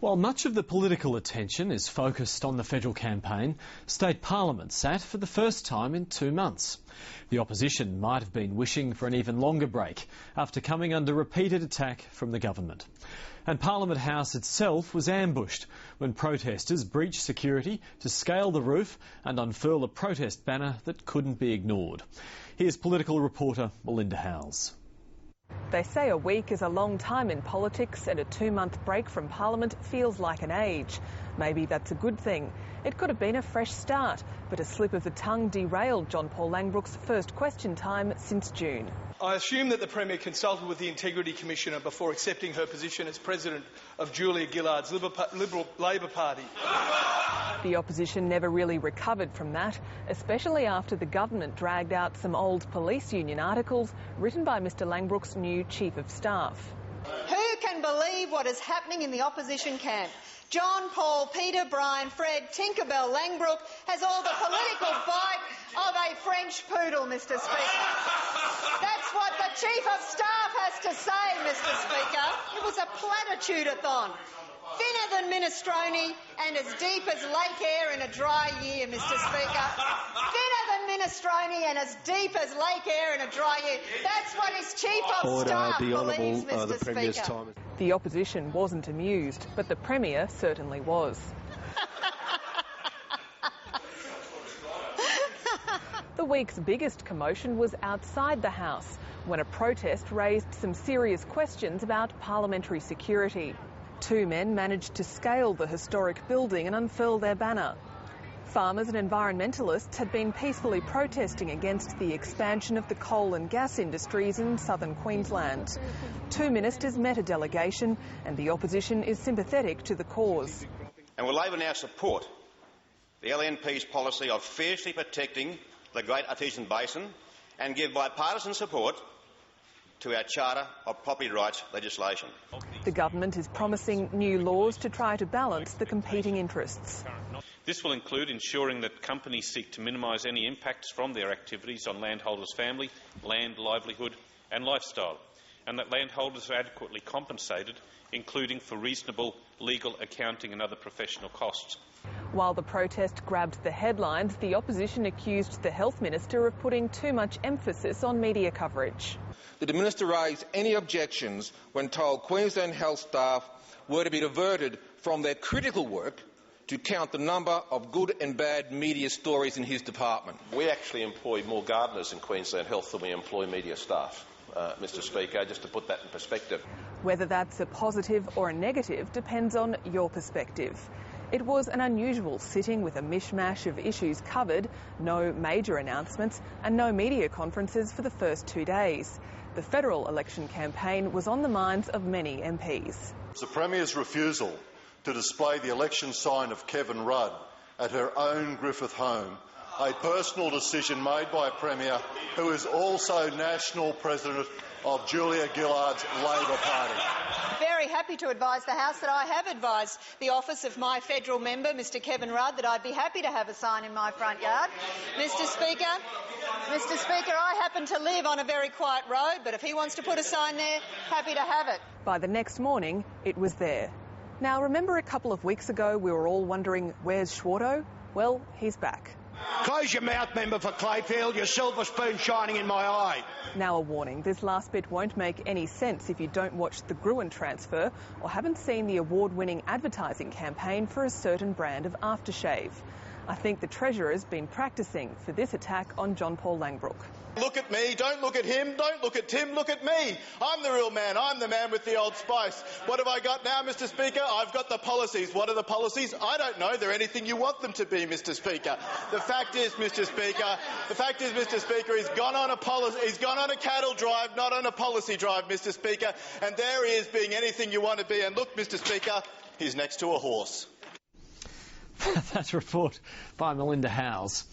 While much of the political attention is focused on the federal campaign, state parliament sat for the first time in 2 months. The opposition might have been wishing for an even longer break after coming under repeated attack from the government. And Parliament House itself was ambushed when protesters breached security to scale the roof and unfurl a protest banner that couldn't be ignored. Here's political reporter Melinda Howells. They say a week is a long time in politics and a 2-month break from Parliament feels like an age. Maybe that's a good thing. It could have been a fresh start, but a slip of the tongue derailed John Paul Langbrook's first question time since June. I assume that the Premier consulted with the Integrity Commissioner before accepting her position as President of Julia Gillard's Liberal Labor Party. The opposition never really recovered from that, especially after the government dragged out some old police union articles written by Mr Langbrook's new Chief of Staff. Who can believe what is happening in the opposition camp? John, Paul, Peter, Brian, Fred, Tinkerbell, Langbrook has all the political bite of a French poodle, Mr Speaker. That's what the Chief of Staff has to say, Mr Speaker. It was a platitude-a-thon. Thinner than minestrone and as deep as lake air in a dry year, Mr Speaker. Thinner than minestrone and as deep as lake air in a dry year. That's what his Chief of Staff believes, Mr Speaker. The opposition wasn't amused, but the Premier certainly was. The week's biggest commotion was outside the House, when a protest raised some serious questions about parliamentary security. 2 men managed to scale the historic building and unfurl their banner. Farmers and environmentalists had been peacefully protesting against the expansion of the coal and gas industries in southern Queensland. 2 ministers met a delegation and the opposition is sympathetic to the cause. And will Labor now support the LNP's policy of fiercely protecting the Great Artesian Basin and give bipartisan support to our Charter of Property Rights legislation? The government is promising new laws to try to balance the competing interests. This will include ensuring that companies seek to minimise any impacts from their activities on landholders' family, land, livelihood and lifestyle, and that landholders are adequately compensated, including for reasonable legal, accounting and other professional costs. While the protest grabbed the headlines, the opposition accused the Health Minister of putting too much emphasis on media coverage. Did the Minister raise any objections when told Queensland Health staff were to be diverted from their critical work to count the number of good and bad media stories in his department? We actually employ more gardeners in Queensland Health than we employ media staff, Mr Speaker, just to put that in perspective. Whether that's a positive or a negative depends on your perspective. It was an unusual sitting with a mishmash of issues covered, no major announcements and no media conferences for the first 2 days. The federal election campaign was on the minds of many MPs. The Premier's refusal to display the election sign of Kevin Rudd at her own Griffith home, a personal decision made by a Premier who is also National President of Julia Gillard's Labor Party. Very happy to advise the House that I have advised the office of my federal member, Mr Kevin Rudd, that I'd be happy to have a sign in my front yard. Mr Speaker, I happen to live on a very quiet road, but if he wants to put a sign there, happy to have it. By the next morning, it was there. Now, remember a couple of weeks ago we were all wondering, where's Schwarto? Well, he's back. Close your mouth, member for Clayfield, your silver spoon shining in my eye. Now a warning, this last bit won't make any sense if you don't watch the Gruen transfer or haven't seen the award-winning advertising campaign for a certain brand of aftershave. I think the Treasurer's been practising for this attack on John Paul Langbrook. Look at me, don't look at him, don't look at Tim, look at me. I'm the real man, I'm the man with the Old Spice. What have I got now, Mr Speaker? I've got the policies. What are the policies? I don't know. They're anything you want them to be, Mr Speaker. The fact is, Mr Speaker, he's gone on a cattle drive, not on a policy drive, Mr Speaker, and there he is being anything you want to be. And look, Mr Speaker, he's next to a horse. That report by Melinda Howells.